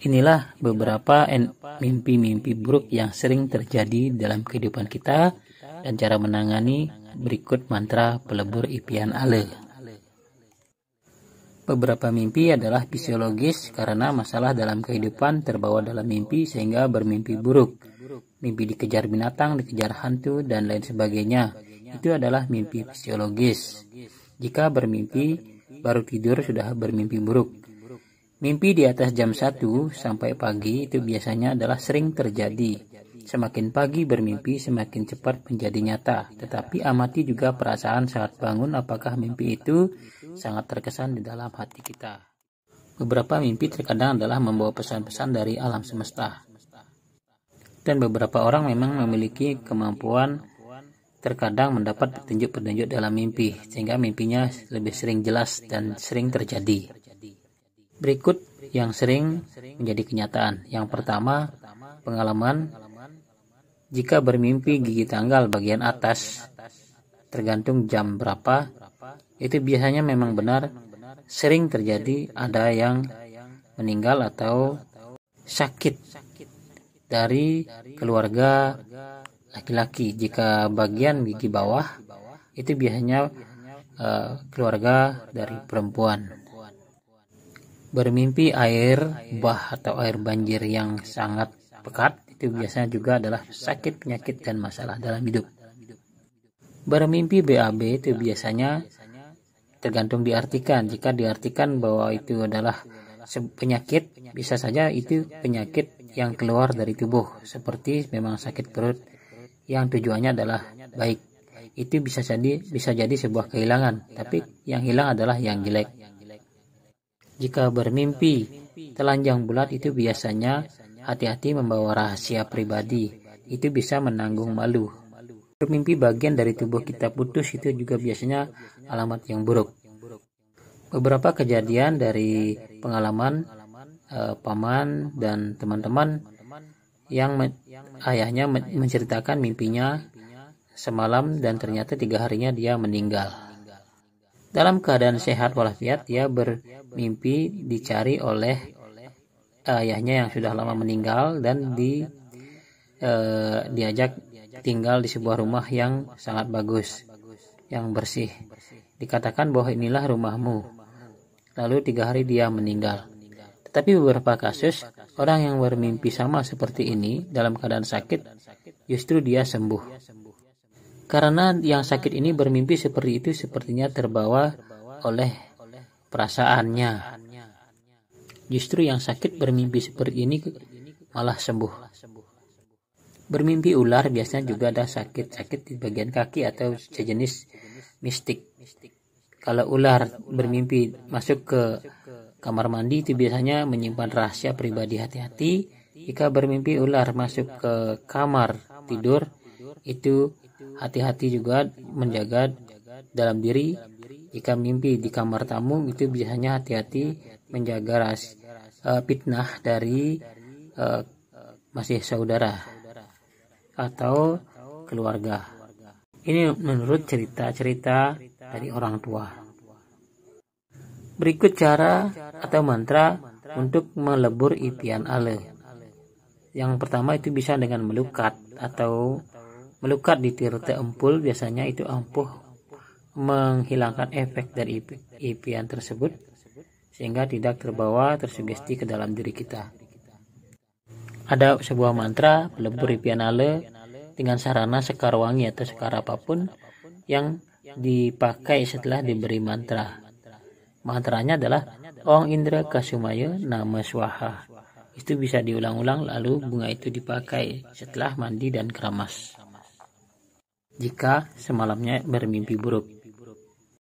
Inilah beberapa mimpi-mimpi buruk yang sering terjadi dalam kehidupan kita dan cara menangani berikut mantra pelebur impian ale. Beberapa mimpi adalah fisiologis karena masalah dalam kehidupan terbawa dalam mimpi sehingga bermimpi buruk. Mimpi dikejar binatang, dikejar hantu, dan lain sebagainya. Itu adalah mimpi fisiologis. Jika bermimpi baru tidur sudah bermimpi buruk. Mimpi di atas jam 1 sampai pagi itu biasanya adalah sering terjadi. Semakin pagi bermimpi, semakin cepat menjadi nyata. Tetapi amati juga perasaan saat bangun, apakah mimpi itu sangat terkesan di dalam hati kita. Beberapa mimpi terkadang adalah membawa pesan-pesan dari alam semesta. Dan beberapa orang memang memiliki kemampuan terkadang mendapat petunjuk-petunjuk dalam mimpi, sehingga mimpinya lebih sering jelas dan sering terjadi. Berikut yang sering menjadi kenyataan. Yang pertama, pengalaman. Jika bermimpi gigi tanggal bagian atas, tergantung jam berapa, itu biasanya memang benar sering terjadi ada yang meninggal atau sakit dari keluarga laki-laki. Jika bagian gigi bawah, itu biasanya keluarga dari perempuan. Bermimpi air bah atau air banjir yang sangat pekat itu biasanya juga adalah sakit, penyakit, dan masalah dalam hidup. Bermimpi BAB itu biasanya tergantung diartikan. Jika diartikan bahwa itu adalah penyakit, bisa saja itu penyakit yang keluar dari tubuh, seperti memang sakit perut yang tujuannya adalah baik. Itu bisa jadi sebuah kehilangan, tapi yang hilang adalah yang jelek. Jika bermimpi telanjang bulat itu biasanya hati-hati membawa rahasia pribadi. Itu bisa menanggung malu. Bermimpi bagian dari tubuh kita putus itu juga biasanya alamat yang buruk. Beberapa kejadian dari pengalaman paman dan teman-teman yang ayahnya menceritakan mimpinya semalam dan ternyata 3 harinya dia meninggal. Dalam keadaan sehat walafiat, dia bermimpi dicari oleh ayahnya yang sudah lama meninggal dan diajak tinggal di sebuah rumah yang sangat bagus, yang bersih. Dikatakan bahwa inilah rumahmu. Lalu 3 hari dia meninggal. Tetapi beberapa kasus, orang yang bermimpi sama seperti ini dalam keadaan sakit, justru dia sembuh. Karena yang sakit ini bermimpi seperti itu sepertinya terbawa oleh perasaannya. Justru yang sakit bermimpi seperti ini malah sembuh. Bermimpi ular biasanya juga ada sakit di bagian kaki atau sejenis mistik. Kalau ular bermimpi masuk ke kamar mandi itu biasanya menyimpan rahasia pribadi, hati-hati. Jika bermimpi ular masuk ke kamar tidur itu hati-hati juga menjaga dalam diri. Jika mimpi di kamar tamu itu biasanya hati-hati menjaga fitnah dari masih saudara atau keluarga. Ini menurut cerita-cerita dari orang tua. Berikut cara atau mantra untuk melebur impian ale. Yang pertama itu bisa dengan melukat atau melukat di tirta empul, biasanya itu ampuh menghilangkan efek dari impian tersebut sehingga tidak tersugesti ke dalam diri kita. Ada sebuah mantra pelebur impian ale dengan sarana sekar wangi atau sekar apapun yang dipakai setelah diberi mantra. Mantranya adalah Ong Indra Kasumaya Nama Swaha. Itu bisa diulang-ulang lalu bunga itu dipakai setelah mandi dan keramas. Jika semalamnya bermimpi buruk.